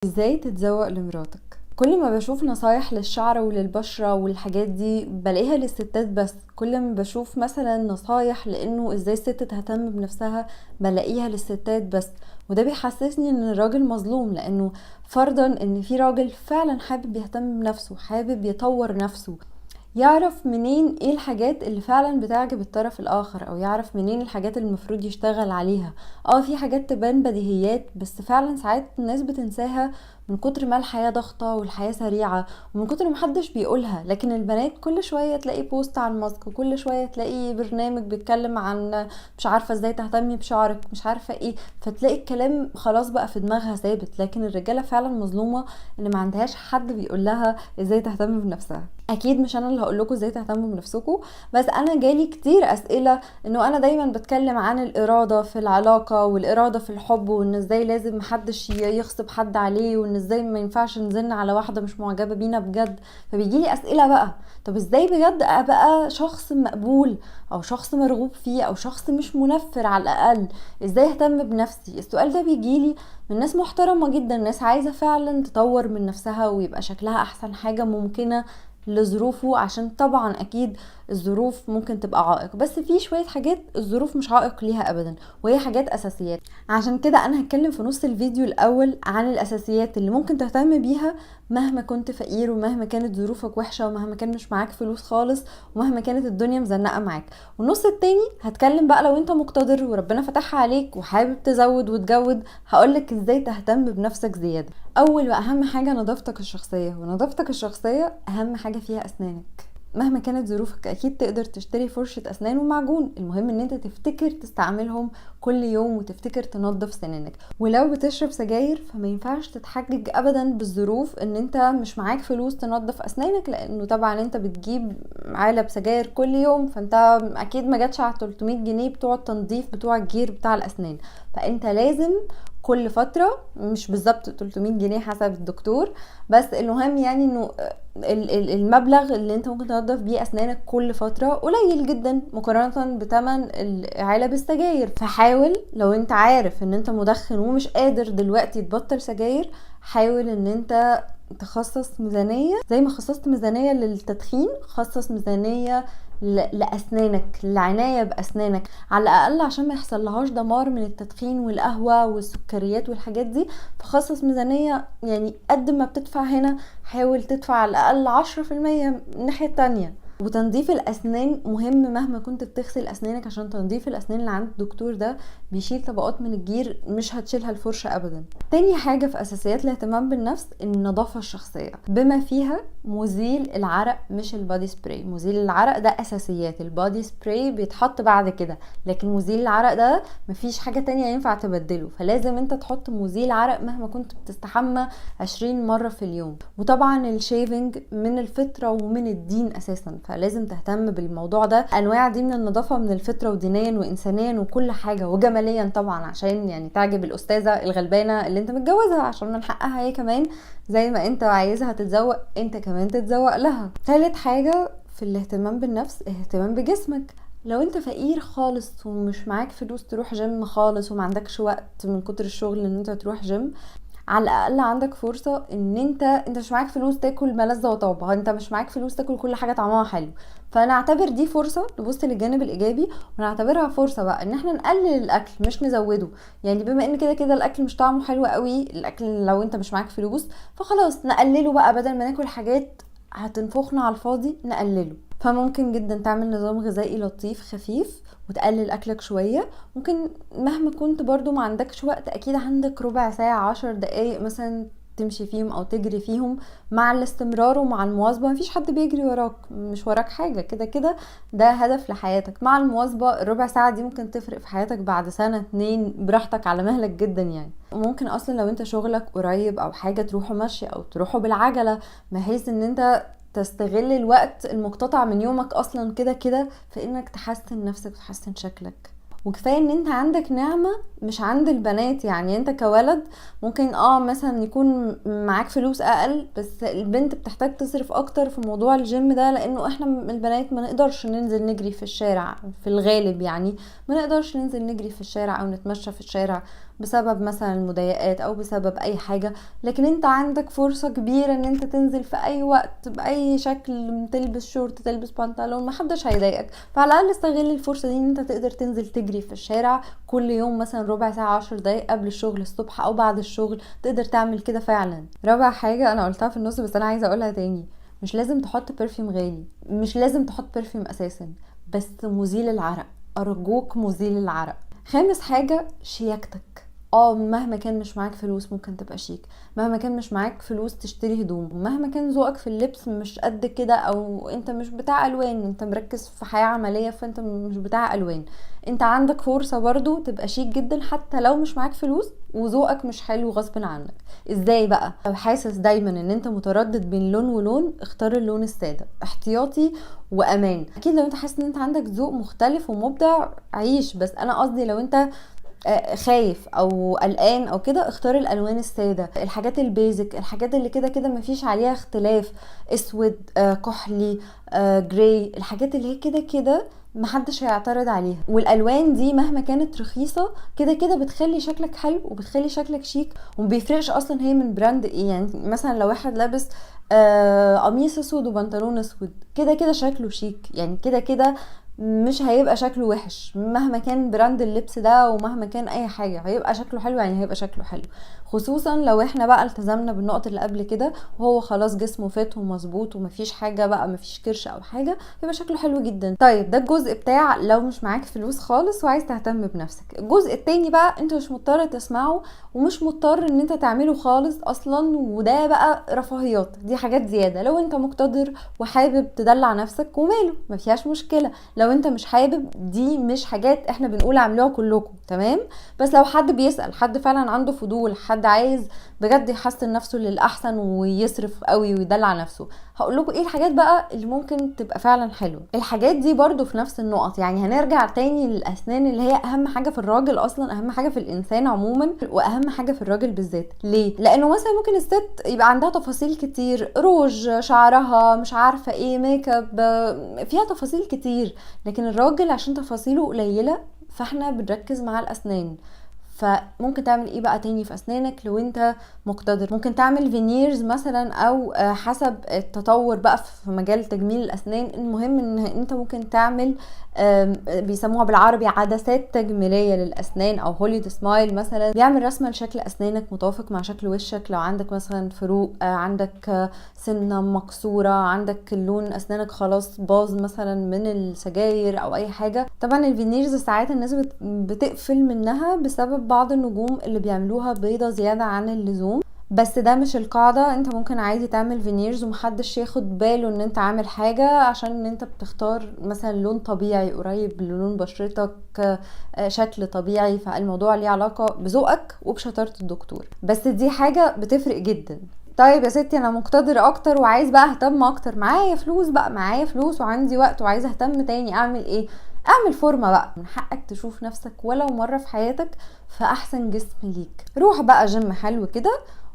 ازاي تتزوق لمراتك؟ كل ما بشوف نصايح للشعر وللبشرة والحاجات دي بلاقيها للستات، بس كل ما بشوف مثلا نصايح لانه ازاي الست تهتم بنفسها بلاقيها للستات بس. وده بيحسسني ان الراجل مظلوم، لانه فرضا ان في راجل فعلا حابب يهتم بنفسه، حابب يطور نفسه، يعرف منين ايه الحاجات اللي فعلا بتعجب الطرف الاخر، او يعرف منين الحاجات اللي المفروض يشتغل عليها. في حاجات تبان بديهيات بس فعلا ساعات الناس بتنساها من كتر ما الحياة ضغطة والحياة سريعة، ومن كتر محدش بيقولها. لكن البنات كل شوية تلاقي بوست عن ماسك، وكل شوية تلاقي برنامج بيتكلم عن مش عارفة ازاي تهتمي بشعرك، مش عارفة ايه، فتلاقي الكلام خلاص بقى في دماغها ثابت. لكن الرجالة فعلا مظلومة ان ما عندهاش حد بيقول لها ازاي تهتم بنفسها. اكيد مش انا اللي هقول لكم ازاي تهتموا بنفسكم، بس انا جالي كتير اسئله انه انا دايما بتكلم عن الاراده في العلاقه والاراده في الحب، وان ازاي لازم محدش يغصب حد عليه، وان ازاي ما ينفعش نزن على واحده مش معجبه بينا بجد. فبيجيلي اسئله بقى، طب ازاي بجد ابقى شخص مقبول او شخص مرغوب فيه او شخص مش منفر على الاقل؟ ازاي اهتم بنفسي؟ السؤال ده بيجيلي من ناس محترمه جدا، ناس عايزه فعلا تطور من نفسها ويبقى شكلها احسن حاجه ممكنه لظروفه، عشان طبعا اكيد الظروف ممكن تبقى عائق، بس في شوية حاجات الظروف مش عائق ليها ابدا، وهي حاجات اساسيات. عشان كده انا هتكلم في نص الفيديو الاول عن الاساسيات اللي ممكن تهتم بيها مهما كنت فقير، ومهما كانت ظروفك وحشة، ومهما كان مش معاك فلوس خالص، ومهما كانت الدنيا مزنقة معاك. والنص التاني هتكلم بقى لو انت مقتدر وربنا فتحها عليك وحابب تزود وتجود، هقولك ازاي تهتم بنفسك زيادة. اول واهم حاجة نظافتك الشخصية، ونظافتك الشخصية اهم حاجة فيها اسنانك. مهما كانت ظروفك اكيد تقدر تشتري فرشة اسنان ومعجون، المهم ان انت تفتكر تستعملهم كل يوم وتفتكر تنظف سنانك. ولو بتشرب سجاير فما ينفعش تتحجج ابدا بالظروف ان انت مش معاك فلوس تنظف اسنانك، لانه طبعا انت بتجيب علب سجاير كل يوم، فانت اكيد ما جاتش على 300 جنيه بتوع التنظيف بتوع الجير بتاع الاسنان. فانت لازم كل فترة، مش بالظبط 300 جنيه حسب الدكتور، بس المهم يعني انه المبلغ اللي انت ممكن تنظف بيه اسنانك كل فترة قليل جدا مقارنة بتمن علب السجاير. فحاول لو انت عارف ان انت مدخن ومش قادر دلوقتي تبطل سجاير، حاول ان انت تخصص ميزانية زي ما خصصت ميزانية للتدخين، خصص ميزانية لأسنانك، العناية بأسنانك على الأقل، عشان ما يحصل لهاش دمار من التدخين والقهوة والسكريات والحاجات دي. فخصص ميزانية، يعني قد ما بتدفع هنا حاول تدفع على الأقل 10% من الناحية التانية. وتنظيف الأسنان مهم مهما كنت بتغسل أسنانك، عشان تنظيف الأسنان اللي عند الدكتور ده بيشيل طبقات من الجير مش هتشيلها الفرشة أبدا. تاني حاجة في أساسيات الاهتمام بالنفس النظافة الشخصية، بما فيها مزيل العرق، مش البادي سبراي. مزيل العرق ده أساسيات، البادي سبراي بيتحط بعد كده، لكن مزيل العرق ده مفيش حاجة تانية ينفع تبدله. فلازم انت تحط مزيل عرق مهما كنت بتستحمى 20 مرة في اليوم. وطبعا الشيفنج من الفطرة ومن الدين أساسا، فلازم تهتم بالموضوع ده. انواع دي من النظافة من الفطرة، ودينيا وانسانيا وكل حاجة، وجماليا طبعا عشان يعني تعجب الاستاذة الغلبانة اللي انت متجوزها، عشان من حقها هي كمان زي ما انت عايزها تتزوق انت كمان تتزوق لها. ثالث حاجة في الاهتمام بالنفس اهتمام بجسمك. لو انت فقير خالص ومش معاك فلوس تروح جيم خالص، وما عندكش وقت من كتر الشغل ان انت تروح جيم، على الاقل عندك فرصة ان انت مش معاك فلوس تاكل ملذة وطاب، انت مش معاك فلوس تاكل كل حاجة طعمها حلو. فانا اعتبر دي فرصة نبص للجانب الايجابي، ونعتبرها فرصة بقى ان احنا نقلل الاكل مش نزوده. يعني بما ان كده كده الاكل مش طعمه حلو قوي، الاكل لو انت مش معاك فلوس فخلاص نقلله بقى، بدل ما ناكل حاجات هتنفخنا على الفاضي نقلله. فممكن جدا تعمل نظام غذائي لطيف خفيف وتقلل اكلك شوية. ممكن مهما كنت برضو ما عندكش وقت، اكيد عندك ربع ساعة 10 دقايق مثلا تمشي فيهم او تجري فيهم، مع الاستمرار ومع المواظبة. مفيش حد بيجري وراك، مش وراك حاجة، كده كده ده هدف لحياتك. مع المواظبة الربع ساعة دي ممكن تفرق في حياتك بعد سنة 2 براحتك على مهلك جدا يعني. وممكن اصلا لو انت شغلك قريب او حاجة تروحوا مشي او تروحوا بالعجلة، بحيث ان انت تستغل الوقت المقتطع من يومك اصلا كده كده في انك تحسن نفسك وتحسن شكلك. وكفايه ان انت عندك نعمه مش عند البنات. يعني انت كولد ممكن مثلا يكون معاك فلوس اقل، بس البنت بتحتاج تصرف اكتر في موضوع الجيم ده، لانه احنا البنات ما نقدرش ننزل نجري في الشارع في الغالب، يعني ما نقدرش ننزل نجري في الشارع او نتمشى في الشارع بسبب مثلا المضايقات او بسبب اي حاجة. لكن انت عندك فرصة كبيرة ان انت تنزل في اي وقت باي شكل، تلبس شورت تلبس بنطلون، محدش هيضايقك. فعلى الاقل استغل الفرصة دي ان انت تقدر تنزل تجري في الشارع كل يوم مثلا ربع ساعة 10 دقايق قبل الشغل الصبح او بعد الشغل، تقدر تعمل كده فعلا. رابع حاجة انا قلتها في النص بس انا عايزة اقولها تاني، مش لازم تحط برفيوم غالي، مش لازم تحط برفيوم اساسا، بس مزيل العرق، ارجوك مزيل العرق. خامس حاجة شياكتك. مهما كان مش معاك فلوس ممكن تبقى شيك، مهما كان مش معاك فلوس تشتري هدوم، مهما كان ذوقك في اللبس مش قد كده، او انت مش بتاع الوان، انت مركز في حياة عملية فانت مش بتاع الوان، انت عندك فرصة برضو تبقى شيك جدا حتى لو مش معاك فلوس وذوقك مش حلو غصب عنك. ازاي بقى؟ لو حاسس دايما ان انت متردد بين لون ولون، اختار اللون السادة، احتياطي وامان. اكيد لو انت حاسس ان انت عندك ذوق مختلف ومبدع عيش، بس انا قصدي لو انت خايف او قلقان او كده، اختار الالوان الساده، الحاجات البيزك، الحاجات اللي كده كده مفيش عليها اختلاف، اسود، كحلي، جراي، الحاجات اللي هي كده كده محدش هيعترض عليها. والالوان دي مهما كانت رخيصه كده كده بتخلي شكلك حلو وبتخلي شكلك شيك، ومبيفرقش اصلا هي من براند ايه. يعني مثلا لو واحد لابس قميص اسود وبنطلون اسود، كده كده شكله شيك، يعني كده كده مش هيبقى شكله وحش مهما كان براند اللبس ده، ومهما كان اي حاجة هيبقى شكله حلو، يعني هيبقى شكله حلو. خصوصا لو احنا بقى التزمنا بالنقط اللي قبل كده وهو خلاص جسمه فات ومظبوط ومفيش حاجة بقى، مفيش كرش او حاجة، يبقى شكله حلو جدا. طيب ده الجزء بتاع لو مش معاك فلوس خالص وعايز تهتم بنفسك. الجزء التاني بقى انت مش مضطر تسمعه ومش مضطر ان انت تعمله خالص اصلا، وده بقى رفاهيات، دي حاجات زيادة. لو انت مقتدر وحابب تدلع نفسك وماله، ما فيهاش مشكلة. لو انت مش حابب، دي مش حاجات احنا بنقول اعملوها كلكم، تمام؟ بس لو حد بيسأل، حد فعلا عنده فضول، حد عايز بجد يحسن نفسه للأحسن ويصرف قوي ويدلع نفسه، هقول لكم ايه الحاجات بقى اللي ممكن تبقى فعلا حلوه. الحاجات دي برضو في نفس النقط، يعني هنرجع تاني للأسنان اللي هي اهم حاجة في الراجل اصلا، اهم حاجة في الانسان عموما، واهم حاجة في الراجل بالذات. ليه؟ لانه مثلا ممكن الست يبقى عندها تفاصيل كتير، روج، شعرها، مش عارفة ايه، ميك اب، فيها تفاصيل كتير. لكن الراجل عشان تفاصيله قليلة فاحنا بنركز مع الأسنان. فممكن تعمل ايه بقى تاني في اسنانك لو انت مقتدر؟ ممكن تعمل فينيرز مثلا، او حسب التطور بقى في مجال تجميل الاسنان. المهم ان انت ممكن تعمل بيسموها بالعربي عدسات تجميليه للاسنان، او هوليود سمايل مثلا، بيعمل رسمه لشكل اسنانك متوافق مع شكل وشك. لو عندك مثلا فروق، عندك سنه مكسوره، عندك لون اسنانك خلاص باظ مثلا من السجاير او اي حاجه. طبعا الفينيرز ساعات الناس بتقفل منها بسبب بعض النجوم اللي بيعملوها بيضة زيادة عن اللزوم، بس ده مش القاعدة. انت ممكن عادي تعمل فينيرز ومحدش ياخد باله ان انت عامل حاجة، عشان ان انت بتختار مثلا لون طبيعي قريب للون بشرتك، شكل طبيعي. فالموضوع ليه علاقة بذوقك وبشطارة الدكتور، بس دي حاجة بتفرق جدا. طيب يا ستي انا مقتدر اكتر وعايز بقى اهتم اكتر، معايا فلوس بقى، معايا فلوس وعندي وقت وعايزه اهتم تاني، اعمل ايه؟ اعمل فورمه بقى. من حقك تشوف نفسك ولو مره في حياتك في احسن جسم ليك. روح بقى جيم حلو كده،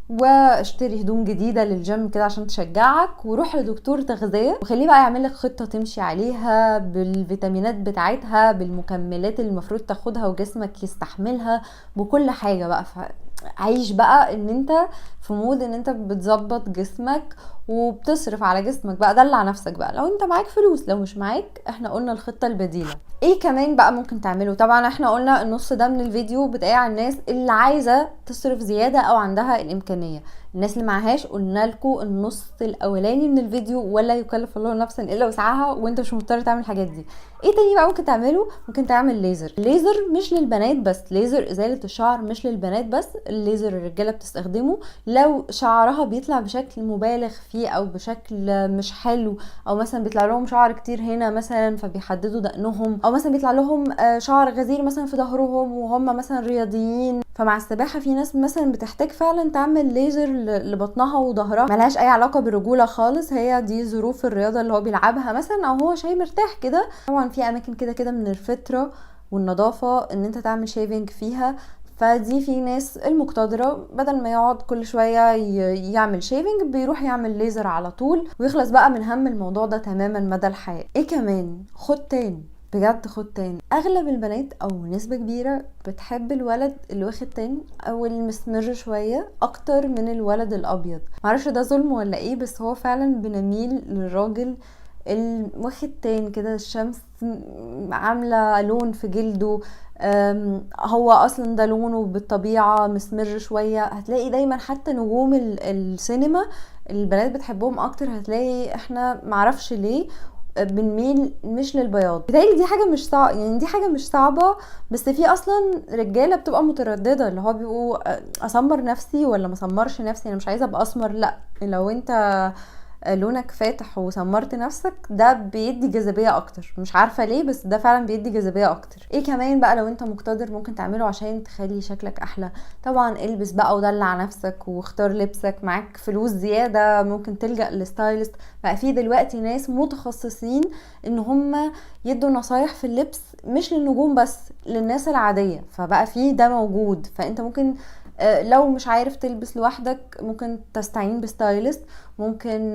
واشتري هدوم جديده للجيم كده عشان تشجعك، وروح لدكتور تغذيه وخليه بقى يعمل لك خطه تمشي عليها بالفيتامينات بتاعتها، بالمكملات اللي المفروض تاخدها وجسمك يستحملها، بكل حاجه بقى. عايش بقى ان انت في مود ان انت بتظبط جسمك وبتصرف على جسمك بقى، دلع نفسك بقى لو انت معاك فلوس. لو مش معاك، احنا قلنا الخطة البديلة. ايه كمان بقى ممكن تعمله؟ طبعا احنا قلنا النص ده من الفيديو بتاع الناس اللي عايزة تصرف زيادة او عندها الامكانية. الناس اللي معهاش قلنا لكم النص الاولاني من الفيديو، ولا يكلف الله نفسا الا وسعها، وانت مش مضطر تعمل الحاجات دي. ايه تاني بقى ممكن تعمله؟ ممكن تعمل ليزر. الليزر مش للبنات بس، ليزر ازالة الشعر مش للبنات بس، الليزر الرجالة بتستخدمه لو شعرها بيطلع بشكل مبالغ فيه او بشكل مش حلو، او مثلا بيطلع لهم شعر كتير هنا مثلا فبيحددوا دقنهم، او مثلا بيطلع لهم شعر غزير مثلا في ظهرهم وهم مثلا رياضيين. فمع السباحة في ناس مثلا بتحتاج فعلا تعمل ليزر لبطنها وظهرها، ملهاش اي علاقة بالرجولة خالص، هي دي ظروف الرياضة اللي هو بيلعبها مثلا، او هو شيء مرتاح كده. طبعا في اماكن كده كده من الفطرة والنظافة ان انت تعمل شيفنج فيها، فدي في ناس المقتدرة بدل ما يقعد كل شوية يعمل شيفنج بيروح يعمل ليزر على طول، ويخلص بقى من هم الموضوع ده تماما مدى الحياة. ايه كمان؟ خد تان. بجد خد تاني. اغلب البنات او نسبة كبيرة بتحب الولد اللي واخد تاني او المسمر شوية اكتر من الولد الابيض. معرفش ده ظلم ولا ايه، بس هو فعلا بنميل للراجل واخد تاني كده، الشمس عاملة لون في جلده، هو اصلا ده لونه بالطبيعة مسمر شوية. هتلاقي دايما حتى نجوم السينما البنات بتحبهم اكتر، هتلاقي احنا معرفش ليه بنميل مش للبياض. بتهيألي دي حاجة مش صعبة، يعني دي حاجة مش صعبة، بس في اصلا رجالة بتبقى مترددة اللي هو بيبقوا اسمر نفسي ولا مسمرش نفسي، انا مش عايزة ابقى اسمر. لا، لو انت لونك فاتح وسمرت نفسك ده بيدي جاذبية اكتر، مش عارفة ليه بس ده فعلا بيدي جاذبية اكتر. ايه كمان بقى لو انت مقتدر ممكن تعمله عشان تخلي شكلك احلى؟ طبعا البس بقى ودلع نفسك واختار لبسك. معاك فلوس زيادة ممكن تلجأ لستايلست. بقى في دلوقتي ناس متخصصين ان هم يدوا نصايح في اللبس، مش للنجوم بس، للناس العادية. فبقى في ده موجود، فانت ممكن لو مش عارف تلبس لوحدك ممكن تستعين بستايلست. ممكن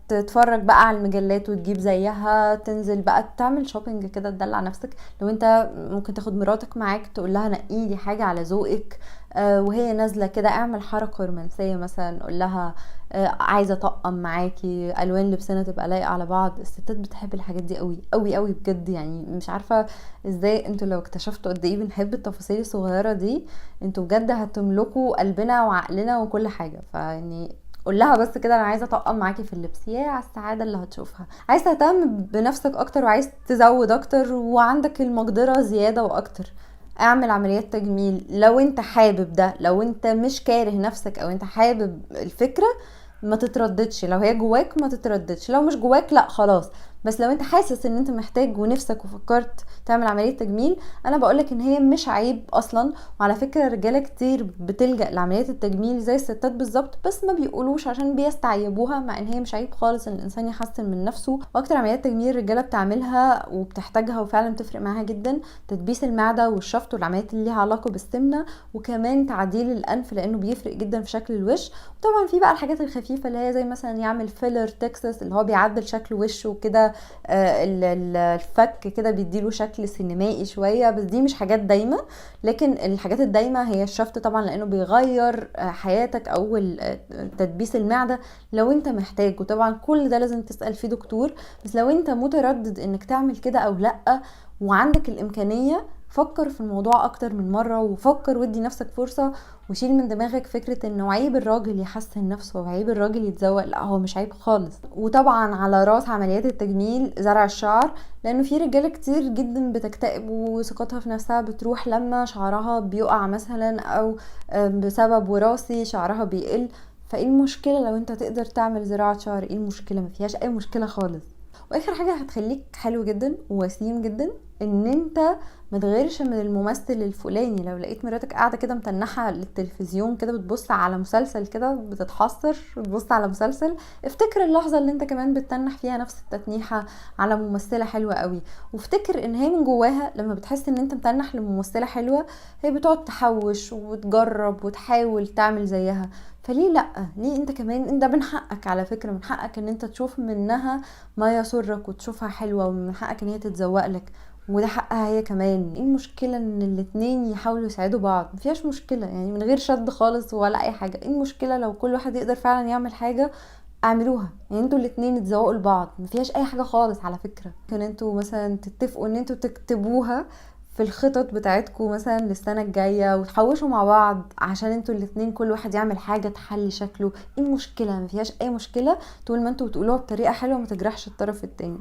تتفرج بقى على المجلات وتجيب زيها، تنزل بقى تعمل شوبينج كده تدلع نفسك. لو انت ممكن تاخد مراتك معاك تقول لها نقي لي حاجه على ذوقك، وهي نازله كده اعمل حركه رومانسيه مثلا، قول لها عايزه اطقم معاكي، الوان لبسنا تبقى لايقه على بعض. الستات بتحب الحاجات دي قوي قوي قوي بجد، يعني مش عارفه ازاي انتوا لو اكتشفتوا قد ايه بنحب التفاصيل الصغيره دي انتوا بجد هتملكوا قلبنا وعقلنا وكل حاجه. فيعني قول لها بس كده انا عايزه اطقم معاكي في اللبس، يا على السعاده اللي هتشوفها. عايز تهتم بنفسك اكتر وعايز تزود اكتر وعندك المقدره زياده واكتر، اعمل عمليات تجميل لو انت حابب ده. لو انت مش كاره نفسك او انت حابب الفكره ما تترددش، لو هي جواك ما تترددش، لو مش جواك لا خلاص. بس لو انت حاسس ان انت محتاج ونفسك وفكرت تعمل عملية تجميل، انا بقولك ان هي مش عيب اصلا. وعلى فكرة رجالة كتير بتلجأ لعمليات التجميل زي الستات بالظبط، بس ما بيقولوش عشان بيستعيبوها، مع ان هي مش عيب خالص ان الانسان يحسن من نفسه. واكتر عمليات تجميل الرجالة بتعملها وبتحتاجها وفعلا بتفرق معاها جدا تدبيس المعدة والشفط والعمليات اللي ليها علاقة بالسمنة، وكمان تعديل الانف لانه بيفرق جدا في شكل الوش. وطبعا في بقى الحاجات الخفيفة اللي هي زي مثلا يعمل فيلر تكساس اللي هو بيعدل شكل وشه وكده، الفك كده بيديله شكل سينمائي شوية، بس دي مش حاجات دايمة. لكن الحاجات الدايمة هي الشفط طبعا لانه بيغير حياتك او تدبيس المعدة لو انت محتاج. وطبعا كل ده لازم تسأل فيه دكتور، بس لو انت متردد انك تعمل كده او لا وعندك الامكانية فكر في الموضوع اكتر من مرة، وفكر ودي نفسك فرصة، وشيل من دماغك فكرة انه عيب الراجل يحسن نفسه وعيب الراجل يتزوق. لا، هو مش عيب خالص. وطبعا على راس عمليات التجميل زرع الشعر، لانه في رجاله كتير جدا بتكتئب وثقتها في نفسها بتروح لما شعرها بيقع مثلا، او بسبب وراثي شعرها بيقل. فايه المشكله لو انت تقدر تعمل زراعه شعر؟ ايه المشكله؟ ما فيهاش اي مشكله خالص. واخر حاجه هتخليك حلو جدا ووسيم جدا ان انت ما تغيرش من الممثل الفلاني. لو لقيت مراتك قاعده كده متنحه للتلفزيون كده بتبص على مسلسل كده، بتتحسر بتبص على مسلسل، افتكر اللحظه اللي انت كمان بتتنح فيها نفس التتنيحه على ممثله حلوه قوي. وافتكر ان هي من جواها لما بتحس ان انت متنح لممثله حلوه هي بتقعد تحوش وتجرب وتحاول تعمل زيها. فليه لا؟ ليه انت كمان؟ انت من حقك على فكره، من حقك ان انت تشوف منها ما يسرك وتشوفها حلوه، ومن حقك ان هي تتزوق لك، وده حقها هي كمان. ايه المشكله ان الاتنين يحاولوا يساعدوا بعض؟ مفيهاش مشكله يعني، من غير شد خالص ولا اي حاجه. ايه المشكله لو كل واحد يقدر فعلا يعمل حاجه؟ اعملوها يعني، انتوا الاتنين تزوقوا لبعض، مفيهاش اي حاجه خالص على فكره. كان انتوا مثلا تتفقوا ان انتوا تكتبوها في الخطط بتاعتكم مثلا للسنه الجايه وتحوشوا مع بعض عشان انتوا الاتنين كل واحد يعمل حاجه تحلي شكله. ايه المشكله؟ مفيهاش اي مشكله طول ما انتوا بتقولوها بطريقه حلوه ما تجرحش الطرف التاني.